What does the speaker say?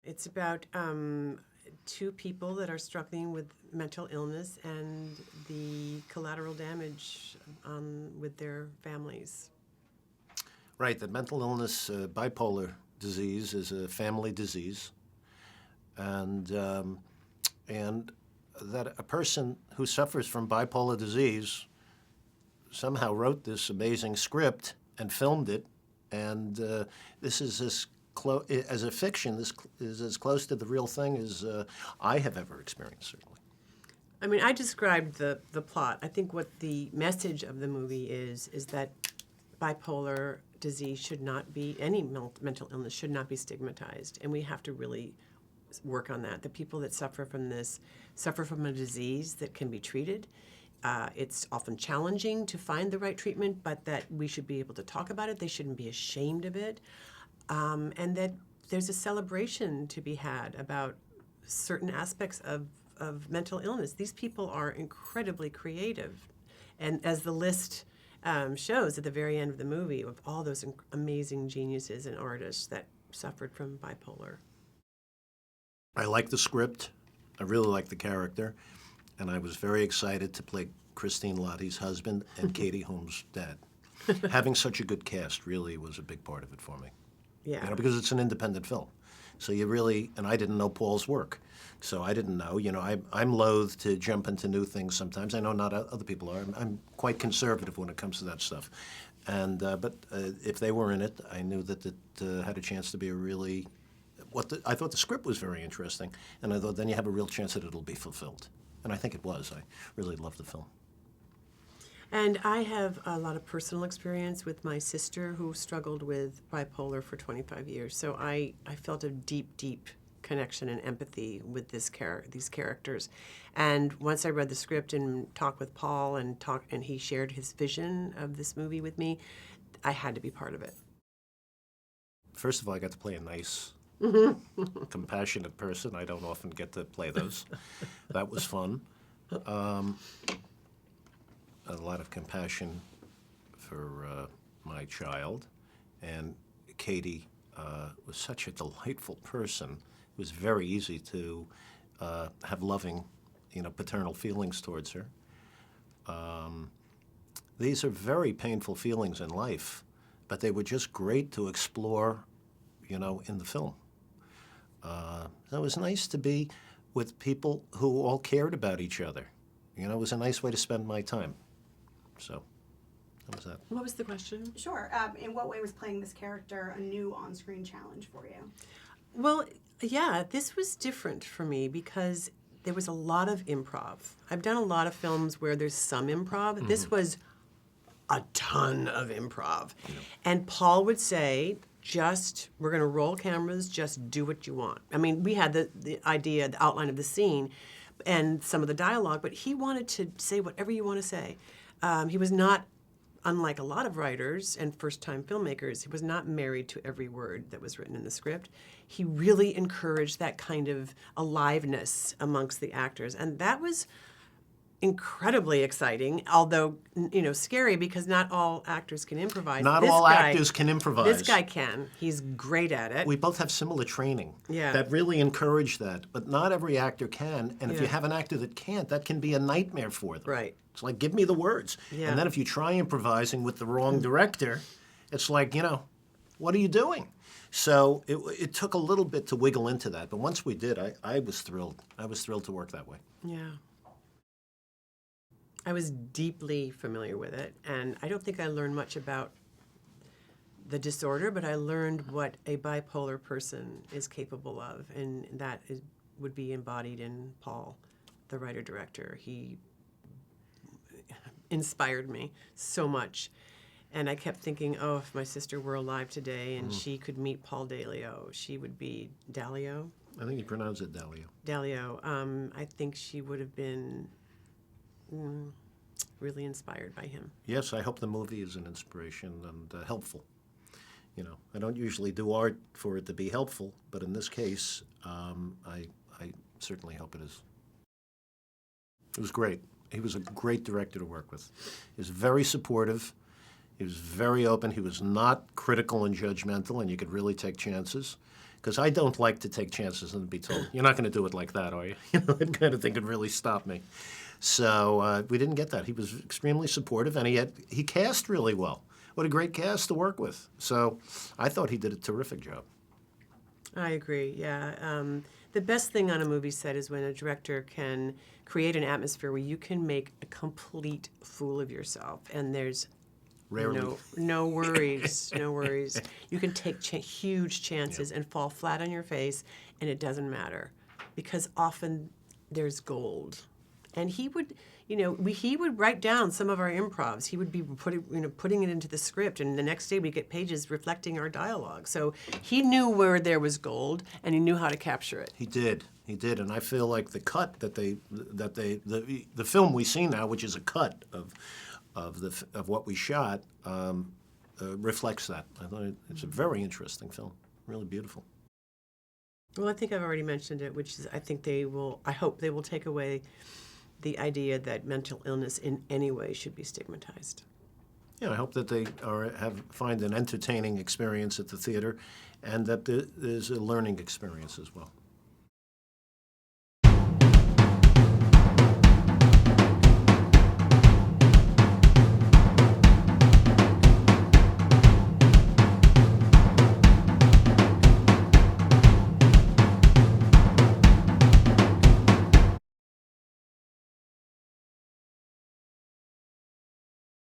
It's about two people that are struggling with mental illness and the collateral damage with their families. Right, that mental illness, bipolar disease, is a family disease, and that a person who suffers from bipolar disease somehow wrote this amazing script and filmed it, and this is as a fiction. This is as close to the real thing as I have ever experienced, certainly. I mean, I described the plot. I think what the message of the movie is that bipolar disease should not be, any mental illness should not be stigmatized, and we have to really work on that. The people that suffer from this suffer from a disease that can be treated. It's often challenging to find the right treatment, but that we should be able to talk about it. They shouldn't be ashamed of it. And that there's a celebration to be had about certain aspects of mental illness. These people are incredibly creative. And as the list shows at the very end of the movie, of all those amazing geniuses and artists that suffered from bipolar. I like the script. I really like the character. And I was very excited to play Christine Lahti's husband and Katie Holmes' dad. Having such a good cast really was a big part of it for me. Yeah. You know, because it's an independent film. So you really, and I didn't know Paul's work. So I didn't know, I'm loath to jump into new things sometimes. I know not other people are. I'm quite conservative when it comes to that stuff. And but if they were in it, I knew that it had a chance to be a really, I thought the script was very interesting. And I thought then you have a real chance that it'll be fulfilled. And I think it was. I really loved the film. And I have a lot of personal experience with my sister who struggled with bipolar for 25 years. So I felt a deep, deep connection and empathy with these characters. And once I read the script and talked with Paul and he shared his vision of this movie with me, I had to be part of it. First of all, I got to play a nice, compassionate person. I don't often get to play those. That was fun. A lot of compassion for my child. And Katie was such a delightful person. It was very easy to have loving, paternal feelings towards her. These are very painful feelings in life, but they were just great to explore, in the film. It was nice to be with people who all cared about each other. It was a nice way to spend my time. So, that was that. What was the question? Sure. In what way was playing this character a new on-screen challenge for you? Well, yeah, this was different for me because there was a lot of improv. I've done a lot of films where there's some improv. Mm-hmm. This was a ton of improv. Yeah. And Paul would say, we're going to roll cameras, just do what you want. I mean, we had the idea, the outline of the scene and some of the dialogue, but he wanted to say whatever you want to say. He was not, unlike a lot of writers and first-time filmmakers, he was not married to every word that was written in the script. He really encouraged that kind of aliveness amongst the actors, and that was incredibly exciting, although, scary because not all actors can improvise. Not all actors can improvise. This guy can. He's great at it. We both have similar training. Yeah. That really encouraged that, but not every actor can, and if you have an actor that can't, that can be a nightmare for them. Right. It's like, give me the words. Yeah. And then if you try improvising with the wrong director, it's like, what are you doing? So it took a little bit to wiggle into that, but once we did, I was thrilled. I was thrilled to work that way. Yeah. I was deeply familiar with it, and I don't think I learned much about the disorder, but I learned what a bipolar person is capable of, and that would be embodied in Paul, the writer-director. He inspired me so much, and I kept thinking, if my sister were alive today and she could meet Paul Dalio, she would be Dalio? I think you pronounce it Dalio. Dalio. I think she would have been really inspired by him. Yes, I hope the movie is an inspiration and helpful. I don't usually do art for it to be helpful, but in this case, I certainly hope it is. It was great. He was a great director to work with. He was very supportive. He was very open. He was not critical and judgmental, and you could really take chances because I don't like to take chances and be told, "You're not going to do it like that, are you?" You know, that kind of thing could really stop me. So we didn't get that. He was extremely supportive, and he cast really well. What a great cast to work with. So I thought he did a terrific job. I agree, yeah. The best thing on a movie set is when a director can create an atmosphere where you can make a complete fool of yourself, and there's Rarely. no worries, no worries. You can take huge chances and fall flat on your face, and it doesn't matter, because often there's gold. And he would, he would write down some of our improvs. He would be putting it into the script, and the next day we get pages reflecting our dialogue. So he knew where there was gold, and he knew how to capture it. He did, and I feel like the cut the film we see now, which is a cut of what we shot, reflects that. I thought it's a very interesting film, really beautiful. Well, I think I've already mentioned it, which is I hope they will take away the idea that mental illness in any way should be stigmatized. Yeah, I hope that they find an entertaining experience at the theater, and that there's a learning experience as well.